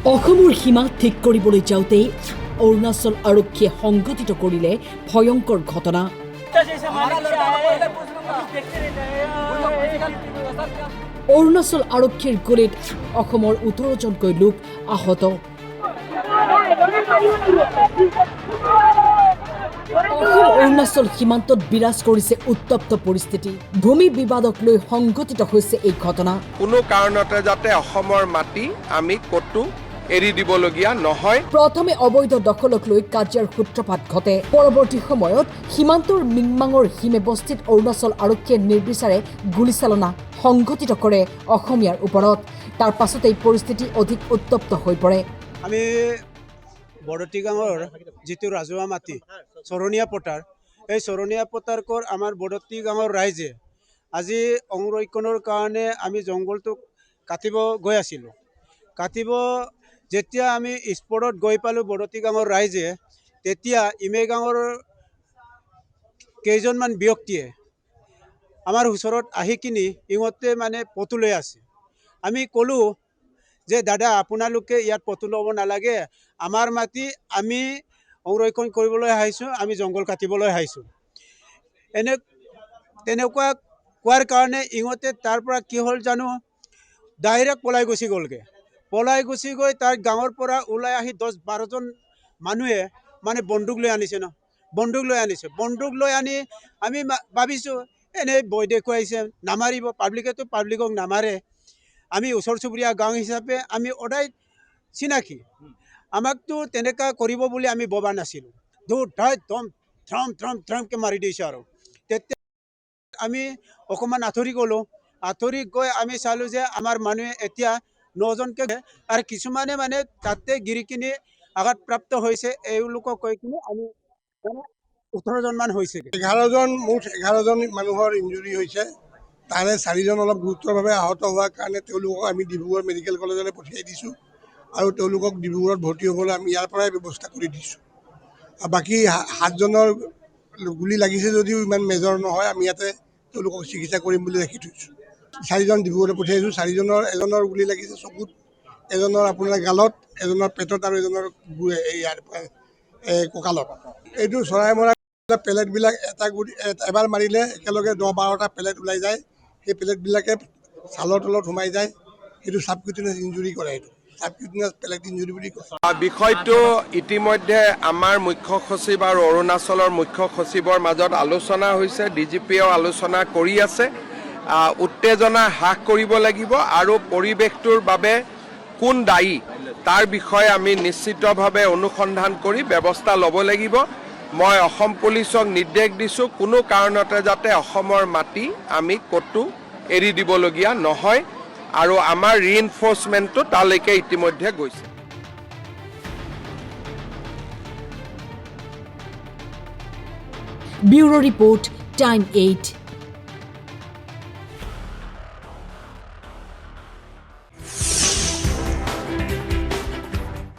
অসমৰ সীমা ঠিক কৰিবলৈ যাওঁতে অৰুণাচল আৰক্ষীয়ে সংঘটিত কৰিলে ভয়ংকৰ ঘটনা। অৰুণাচল আৰক্ষীৰ গুলীত অসমৰ ১৮জনকৈ লোক আহত। অৰুণাচল সীমান্তত বিৰাজ কৰিছে উত্তপ্ত পৰিস্থিতি। ভূমি বিবাদক লৈ সংঘটিত হৈছে এই ঘটনা। কোনো কাৰণতে যাতে অসমৰ মাটি আমি কতো এৰি দিবলগীয়া নহয়। প্ৰথমে অবৈধ দখলক লৈ কাজিয়াৰ সূত্ৰপাত ঘটে। পৰৱৰ্তী সময়ত সীমান্তৰ মিংমাঙৰ সীমে বস্তিত অৰুণাচল আৰক্ষীয়ে নিৰ্বিচাৰে গুলীচালনা সংঘটিত কৰে অসমীয়াৰ ওপৰত। তাৰ পাছতেই পৰিস্থিতি অধিক উত্তপ্ত হৈ পৰে। আমি বড়তি গাঁৱৰ যিটো ৰাজহুৱা মাটি চৰণীয়া পথাৰ, এই চৰণীয়া পথাৰকৰ আমাৰ বড়তি গাঁৱৰ ৰাইজে আজি সংৰক্ষণৰ কাৰণে আমি জংঘলটো কাটিব গৈ আছিলোঁ। যেতিয়া আমি স্পটত গৈ পালোঁ বড়তি গাঁৱৰ ৰাইজে, তেতিয়া ইমে গাঁৱৰ কেইজনমান ব্যক্তিয়ে আমাৰ ওচৰত আহি কিনি ইহঁতে মানে পতু লৈ আছে। আমি ক'লোঁ যে দাদা আপোনালোকে ইয়াত পতু ল'ব নালাগে, আমাৰ মাটি আমি সংৰক্ষণ কৰিবলৈ আহিছোঁ, আমি জংঘল কাটিবলৈ আহিছোঁ। তেনেকুৱা কোৱাৰ কাৰণে ইহঁতে তাৰ পৰা কি হ'ল জানো, ডাইৰেক্ট পলাই গুচি গ'লগৈ। পলাই গুচি গৈ তাৰ গাঁৱৰ পৰা ওলাই আহি ১০-১২জন মানুহে মানে বন্দুক লৈ আনিছে ন, বন্দুক লৈ আনি আমি ভাবিছোঁ এনেই বৈ দেখুৱাইছে, নামাৰিব, পাব্লিকেতো পাব্লিকক নামাৰে। আমি ওচৰ চুবুৰীয়া গাঁও হিচাপে আমি সদায় চিনাকি, আমাকতো তেনেকুৱা কৰিব বুলি আমি ভবা নাছিলোঁ। থ্ৰমকৈ মাৰি দিছে আৰু তেতিয়া আমি অকণমান আঁতৰি গ'লোঁ। আঁতৰি গৈ আমি চালোঁ যে আমাৰ মানুহে এতিয়া ৯জনকৈ আৰু কিছুমানে মানে তাতে গিৰি কিনি আঘাতপ্ৰাপ্ত হৈছে। এওঁলোকক কৈ কিনি আমি ১৮জনমান হৈছে। মুঠ ১১জন মানুহৰ ইঞ্জুৰি হৈছে। তাৰে 4জন অলপ গুৰুতৰভাৱে আহত হোৱাৰ কাৰণে তেওঁলোকক আমি ডিব্ৰুগড় মেডিকেল কলেজলৈ পঠিয়াই দিছোঁ আৰু তেওঁলোকক ডিব্ৰুগড়ত ভৰ্তি হ'বলৈ আমি ইয়াৰ পৰাই ব্যৱস্থা কৰি দিছোঁ। বাকী 7জনৰ গুলি লাগিছে যদিও ইমান মেজৰ নহয়, আমি ইয়াতে তেওঁলোকক চিকিৎসা কৰিম বুলি ৰাখি থৈছোঁ। 4জন ডিব্ৰুগড়লৈ পঠিয়াইছোঁ। 4জনৰ এজনৰ গুলি লাগিছে চকুত, এজনৰ আপোনাৰ গালত, এজনৰ পেটত আৰু এজনৰ কঁকালত। এইটো চৰাই মৰা পেলেটবিলাক এবাৰ মাৰিলে একেলগে 10-12টা পেলেট ওলাই যায়। সেই পেলেটবিলাকে ছালৰ তলত সোমাই যায়। সেইটো ছাবকিউটেনিয়াছ ইঞ্জুৰি কৰে, এইটো ছাবকিউটেনিয়াছ পেলেট ইঞ্জুৰি বুলি কয়। বিষয়টো ইতিমধ্যে আমাৰ মুখ্য সচিব আৰু অৰুণাচলৰ মুখ্য সচিবৰ মাজত আলোচনা হৈছে। DGPও আলোচনা কৰি আছে। উত্তেজনা হ্ৰাস কৰিব লাগিব আৰু পৰিৱেশটোৰ বাবে কোন দায়ী তাৰ বিষয়ে আমি নিশ্চিতভাৱে অনুসন্ধান কৰি ব্যৱস্থা ল'ব লাগিব। মই অসম পুলিচক নিৰ্দেশ দিছোঁ, কোনো কাৰণতে যাতে অসমৰ মাটি আমি ক'তো এৰি দিবলগীয়া নহয় আৰু আমাৰ ৰিইনফৰ্চমেণ্টটো তালৈকে ইতিমধ্যে গৈছে। Bureau report, time 8।